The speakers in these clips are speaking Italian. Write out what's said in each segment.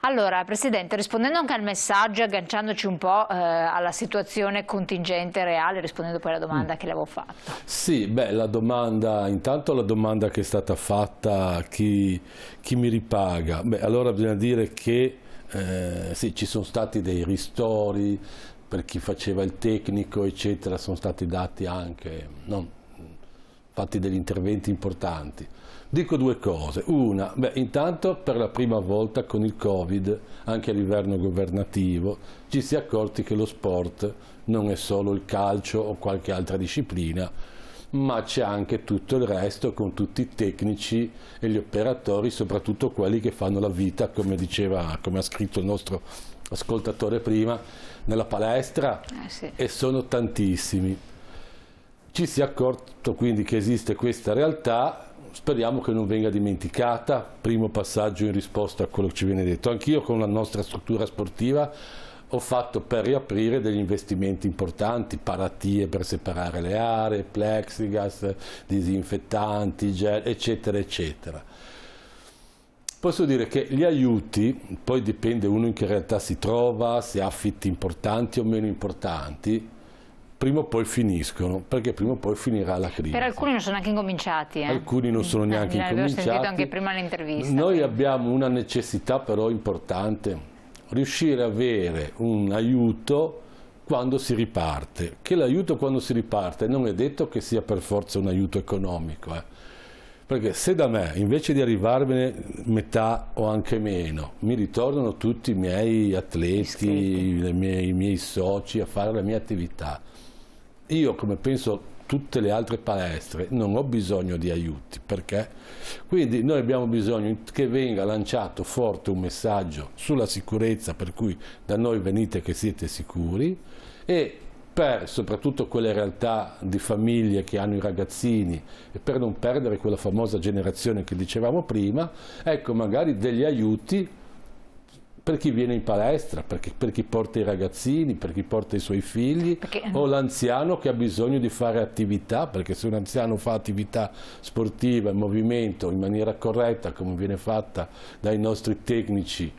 Allora, Presidente, rispondendo anche al messaggio, agganciandoci un po' alla situazione contingente reale, rispondendo poi alla domanda che le avevo fatto. Sì, beh, intanto la domanda che è stata fatta, chi mi ripaga? Beh, allora bisogna dire che sì, ci sono stati dei ristori per chi faceva il tecnico, eccetera, sono stati dati anche, fatti degli interventi importanti. Dico due cose. Una, beh, intanto per la prima volta con il Covid, anche a livello governativo, ci si è accorti che lo sport non è solo il calcio o qualche altra disciplina, ma c'è anche tutto il resto con tutti i tecnici e gli operatori, soprattutto quelli che fanno la vita, come ha scritto il nostro ascoltatore prima, nella palestra, Sì. E sono tantissimi. Ci si è accorto quindi che esiste questa realtà. Speriamo che non venga dimenticata, primo passaggio in risposta a quello che ci viene detto. Anch'io con la nostra struttura sportiva ho fatto per riaprire degli investimenti importanti, paratie per separare le aree, plexiglass, disinfettanti, gel, eccetera, eccetera. Posso dire che gli aiuti, poi dipende uno in che realtà si trova, se ha affitti importanti o meno importanti, prima o poi finiscono, perché prima o poi finirà la crisi. Per alcuni non sono neanche incominciati. Alcuni non sono neanche incominciati. L'ho sentito anche prima all'intervista. Noi abbiamo una necessità però importante, riuscire a avere un aiuto quando si riparte. Che l'aiuto quando si riparte non è detto che sia per forza un aiuto economico. Perché se da me, invece di arrivarmene metà o anche meno, mi ritornano tutti i miei atleti, i miei soci a fare la mia attività, io, come penso tutte le altre palestre, non ho bisogno di aiuti. Perché? Quindi noi abbiamo bisogno che venga lanciato forte un messaggio sulla sicurezza, per cui da noi venite che siete sicuri, e per soprattutto quelle realtà di famiglie che hanno i ragazzini, e per non perdere quella famosa generazione che dicevamo prima, ecco, magari degli aiuti per chi viene in palestra, per chi porta i ragazzini, per chi porta i suoi figli, o l'anziano che ha bisogno di fare attività, perché se un anziano fa attività sportiva in movimento in maniera corretta, come viene fatta dai nostri tecnici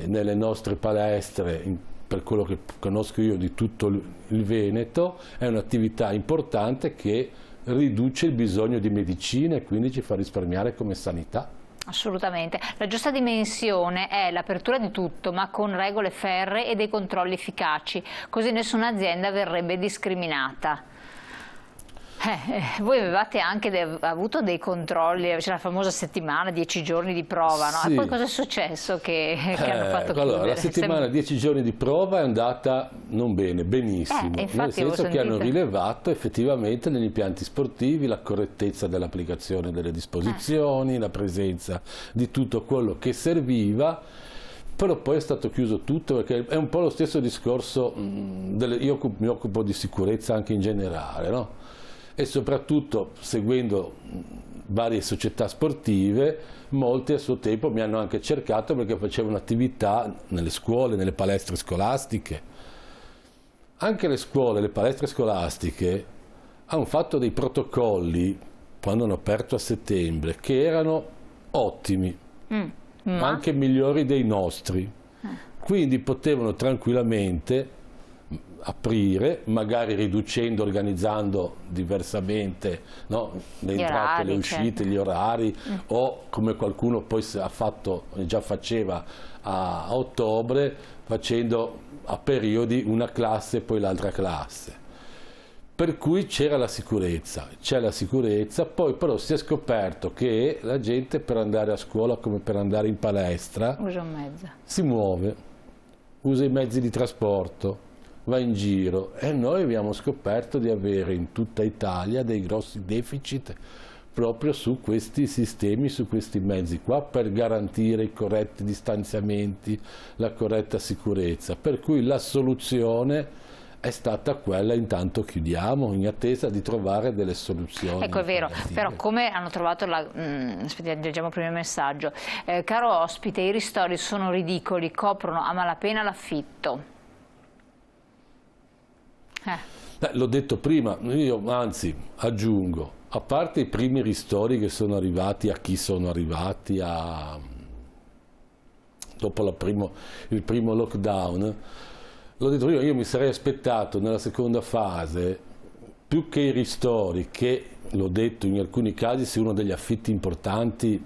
nelle nostre palestre, per quello che conosco io di tutto il Veneto, è un'attività importante che riduce il bisogno di medicina e quindi ci fa risparmiare come sanità. Assolutamente. La giusta dimensione è l'apertura di tutto, ma con regole ferree e dei controlli efficaci, così nessuna azienda verrebbe discriminata. Voi avevate anche avuto dei controlli, c'è la famosa settimana, 10 giorni di prova, no? Sì. E poi cosa è successo che hanno fatto chiudere? Allora, la settimana 10 giorni di prova è andata non bene, benissimo, nel senso che hanno rilevato effettivamente negli impianti sportivi la correttezza dell'applicazione delle disposizioni, la presenza di tutto quello che serviva. Però poi è stato chiuso tutto, perché è un po' lo stesso discorso, io mi occupo di sicurezza anche in generale, no? E soprattutto seguendo varie società sportive, molti a suo tempo mi hanno anche cercato perché facevano attività nelle scuole, nelle palestre scolastiche. Anche le scuole, le palestre scolastiche hanno fatto dei protocolli quando hanno aperto a settembre che erano ottimi, anche migliori dei nostri, quindi potevano tranquillamente aprire, magari riducendo, organizzando diversamente, no? Le entrate, le uscite, gli orari, o come qualcuno poi già faceva a ottobre, facendo a periodi una classe e poi l'altra classe. Per cui c'era la sicurezza, c'è la sicurezza, poi però si è scoperto che la gente per andare a scuola come per andare in palestra usa un mezzo, si muove, usa i mezzi di trasporto, va in giro, e noi abbiamo scoperto di avere in tutta Italia dei grossi deficit proprio su questi sistemi, su questi mezzi qua, per garantire i corretti distanziamenti, la corretta sicurezza, per cui la soluzione è stata quella: intanto chiudiamo in attesa di trovare delle soluzioni. Ecco, è vero, però come hanno trovato leggiamo prima il messaggio, caro ospite, i ristori sono ridicoli, coprono a malapena l'affitto. L'ho detto prima, io anzi aggiungo, a parte i primi ristori che sono arrivati a chi sono arrivati, dopo il primo lockdown, l'ho detto io mi sarei aspettato nella seconda fase, più che i ristori, che l'ho detto in alcuni casi se uno degli affitti importanti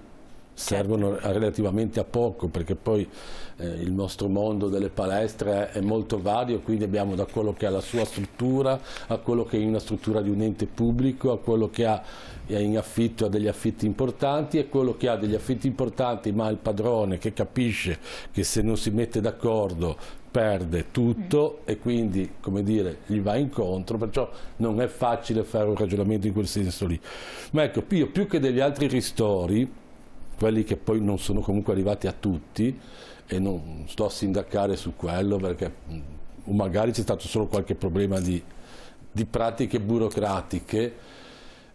servono relativamente a poco, perché poi il nostro mondo delle palestre è molto vario, quindi abbiamo da quello che ha la sua struttura, a quello che è in una struttura di un ente pubblico, a quello che ha in affitto a degli affitti importanti, e quello che ha degli affitti importanti ma il padrone che capisce che se non si mette d'accordo perde tutto e quindi, come dire, gli va incontro, perciò non è facile fare un ragionamento in quel senso lì. Ma ecco, io più che degli altri ristori, quelli che poi non sono comunque arrivati a tutti, e non sto a sindacare su quello perché magari c'è stato solo qualche problema di pratiche burocratiche,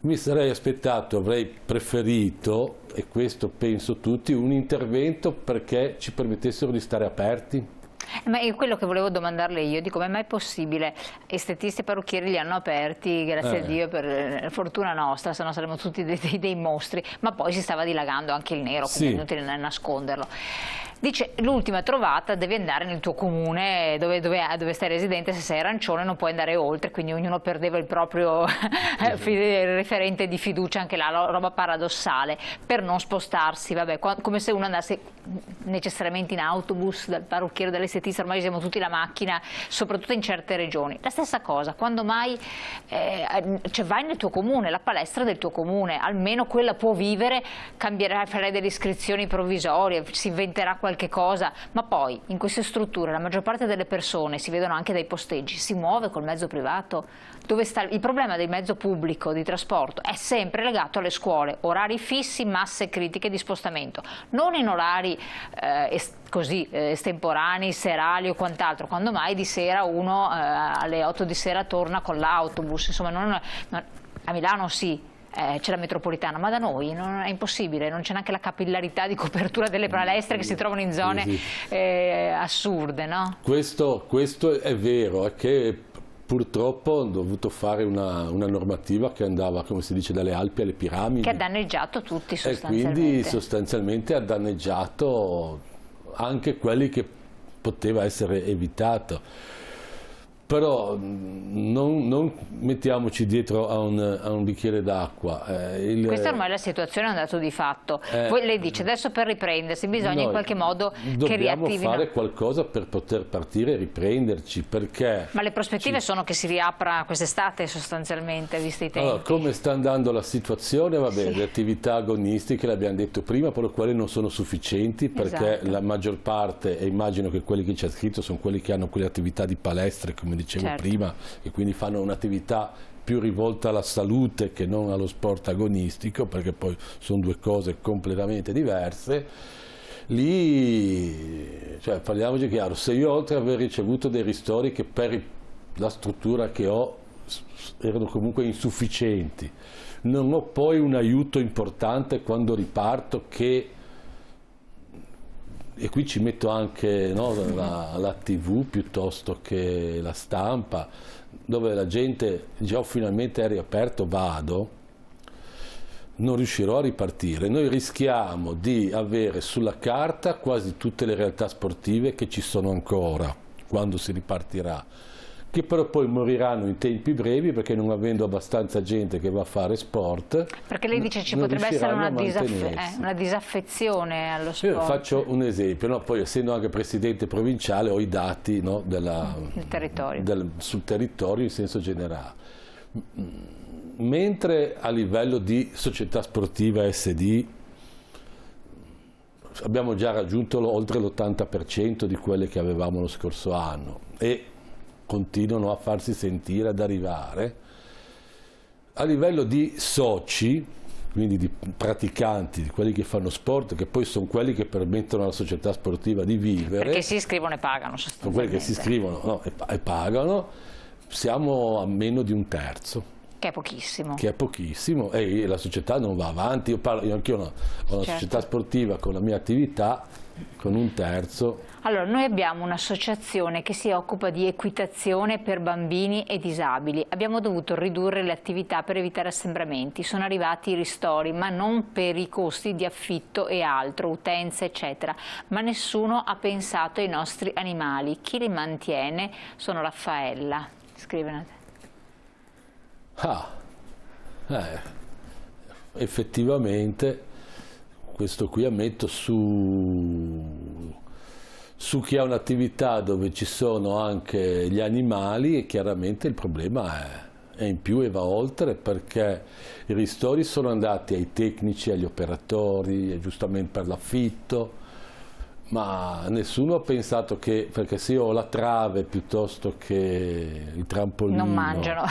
mi sarei aspettato, avrei preferito, e questo penso tutti, un intervento perché ci permettessero di stare aperti. Ma è quello che volevo domandarle io, di come mai è possibile, estetisti e parrucchieri li hanno aperti, grazie a Dio, per fortuna nostra, se no saremmo tutti dei mostri, ma poi si stava dilagando anche il nero, quindi è inutile nasconderlo. Dice, l'ultima trovata devi andare nel tuo comune dove stai residente, se sei arancione non puoi andare oltre, quindi ognuno perdeva il proprio referente di fiducia, anche là, roba paradossale, per non spostarsi, vabbè, come se uno andasse necessariamente in autobus dal parrucchiere, dall'estetista, ormai siamo tutti la macchina, soprattutto in certe regioni. La stessa cosa, quando mai cioè vai nel tuo comune, la palestra del tuo comune, almeno quella può vivere, cambierà, farai delle iscrizioni provvisorie, si inventerà qualche cosa, ma poi in queste strutture la maggior parte delle persone, si vedono anche dai posteggi, si muove col mezzo privato. Dove sta il problema del mezzo pubblico di trasporto? È sempre legato alle scuole, orari fissi, masse critiche di spostamento, non in orari così estemporanei, serali o quant'altro, quando mai di sera uno alle 8 di sera torna con l'autobus, insomma a Milano sì. C'è la metropolitana, ma da noi è impossibile, non c'è neanche la capillarità di copertura delle palestre che si trovano in zone assurde, no? Questo è vero, è che purtroppo ho dovuto fare una normativa che andava, come si dice, dalle Alpi alle piramidi. Che ha danneggiato tutti sostanzialmente. E quindi sostanzialmente ha danneggiato anche quelli che poteva essere evitato. Però non mettiamoci dietro a un bicchiere d'acqua. Questa ormai è la situazione, è un dato di fatto. Poi lei dice adesso per riprendersi bisogna in qualche modo che riattivino. Dobbiamo fare qualcosa per poter partire e riprenderci, perché... Ma le prospettive sono che si riapra quest'estate sostanzialmente, visti i tempi. Allora, come sta andando la situazione? Vabbè, le attività agonistiche, l'abbiamo detto prima, però quelle non sono sufficienti, perché la maggior parte, e immagino che quelli che c'è scritto sono quelli che hanno quelle attività di palestre, come dicevo prima, e quindi fanno un'attività più rivolta alla salute che non allo sport agonistico, perché poi sono due cose completamente diverse. Lì, cioè, parliamoci chiaro, se io oltre ad aver ricevuto dei ristori che per la struttura che ho erano comunque insufficienti, non ho poi un aiuto importante quando riparto e qui ci metto anche la TV piuttosto che la stampa, dove la gente già finalmente è riaperto, vado, non riuscirò a ripartire. Noi rischiamo di avere sulla carta quasi tutte le realtà sportive che ci sono ancora quando si ripartirà, che però poi moriranno in tempi brevi perché non avendo abbastanza gente che va a fare sport. Perché lei dice ci potrebbe essere una disaffezione allo sport. Io faccio un esempio, no? Poi essendo anche presidente provinciale ho i dati, no, sul territorio in senso generale. Mentre a livello di società sportiva SD abbiamo già raggiunto oltre l'80% di quelle che avevamo lo scorso anno e continuano a farsi sentire, ad arrivare. A livello di soci, quindi di praticanti, di quelli che fanno sport, che poi sono quelli che permettono alla società sportiva di vivere. Perché si iscrivono e pagano sostanzialmente. Sono quelli che si iscrivono e pagano, siamo a meno di un terzo. Che è pochissimo. Che è pochissimo e la società non va avanti. Io anch'io ho una società sportiva con la mia attività, con un terzo. Allora, noi abbiamo un'associazione che si occupa di equitazione per bambini e disabili. Abbiamo dovuto ridurre le attività per evitare assembramenti. Sono arrivati i ristori, ma non per i costi di affitto e altro, utenze, eccetera. Ma nessuno ha pensato ai nostri animali. Chi li mantiene? Sono Raffaella. Scrive. Effettivamente questo qui ammetto su chi ha un'attività dove ci sono anche gli animali, e chiaramente il problema è in più e va oltre, perché i ristori sono andati ai tecnici, agli operatori, giustamente per l'affitto, ma nessuno ha pensato che, perché se io ho la trave piuttosto che il trampolino, non mangiano,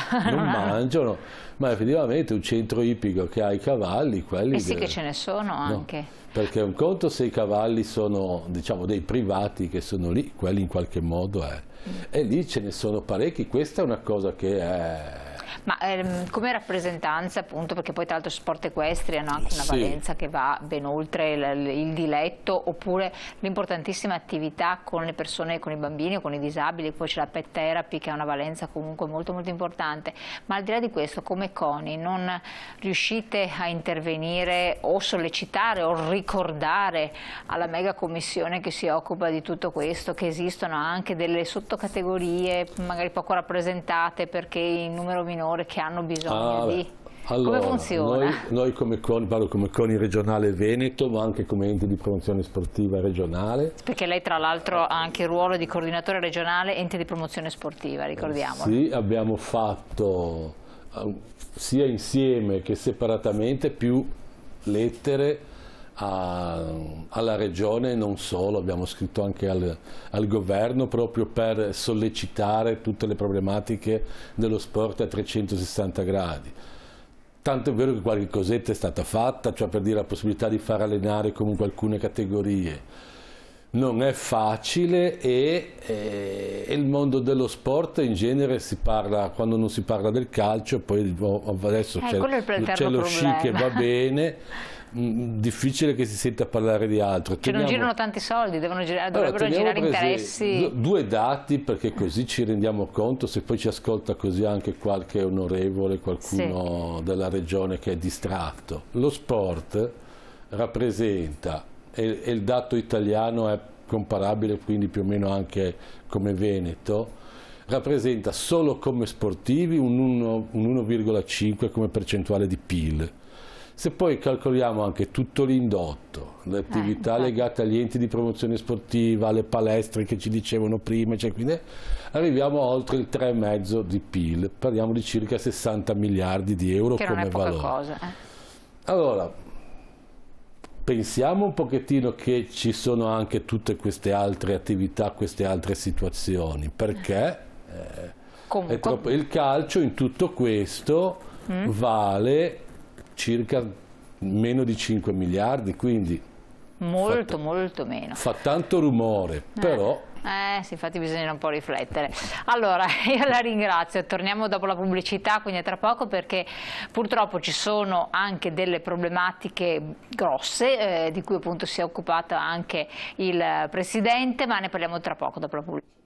ma effettivamente un centro ippico che ha i cavalli, quelli... sì che ce ne sono anche. No, perché un conto se i cavalli sono, diciamo, dei privati che sono lì, quelli in qualche modo è. E lì ce ne sono parecchi, questa è una cosa che è... Ma come rappresentanza, appunto, perché poi tra l'altro sport equestri hanno anche una valenza che va ben oltre il diletto, oppure l'importantissima attività con le persone, con i bambini o con i disabili, poi c'è la pet therapy che ha una valenza comunque molto molto importante, ma al di là di questo come CONI non riuscite a intervenire o sollecitare o ricordare alla mega commissione che si occupa di tutto questo che esistono anche delle sottocategorie magari poco rappresentate perché in numero minore che hanno bisogno di... Allora, come funziona? Noi come CONI, parlo come CONI regionale Veneto, ma anche come ente di promozione sportiva regionale. Perché lei tra l'altro ha anche il ruolo di coordinatore regionale ente di promozione sportiva, ricordiamolo. Sì, abbiamo fatto sia insieme che separatamente più lettere alla regione, non solo, abbiamo scritto anche al governo proprio per sollecitare tutte le problematiche dello sport a 360 gradi. Tanto è vero che qualche cosetta è stata fatta, cioè per dire la possibilità di far allenare comunque alcune categorie. Non è facile e il mondo dello sport in genere si parla, quando non si parla del calcio, poi adesso c'è lo sci che va bene, difficile che si senta parlare di altro. Cioè non girano tanti soldi, dovrebbero girare interessi. Due dati, perché così ci rendiamo conto, se poi ci ascolta così anche qualche onorevole, qualcuno della regione che è distratto. Lo sport rappresenta, e il dato italiano è comparabile quindi più o meno anche come Veneto, rappresenta solo come sportivi un 1,5 come percentuale di PIL. Se poi calcoliamo anche tutto l'indotto, le attività legate agli enti di promozione sportiva, alle palestre che ci dicevano prima, cioè quindi arriviamo a oltre il 3,5 di PIL, parliamo di circa 60 miliardi di euro che come non è poca valore. Cosa. Allora, pensiamo un pochettino che ci sono anche tutte queste altre attività, queste altre situazioni, perché il calcio in tutto questo vale circa meno di 5 miliardi, quindi molto meno. Fa tanto rumore, però... Sì, infatti bisogna un po' riflettere. Allora, io la ringrazio, torniamo dopo la pubblicità, quindi a tra poco, perché purtroppo ci sono anche delle problematiche grosse di cui appunto si è occupato anche il Presidente, ma ne parliamo tra poco dopo la pubblicità.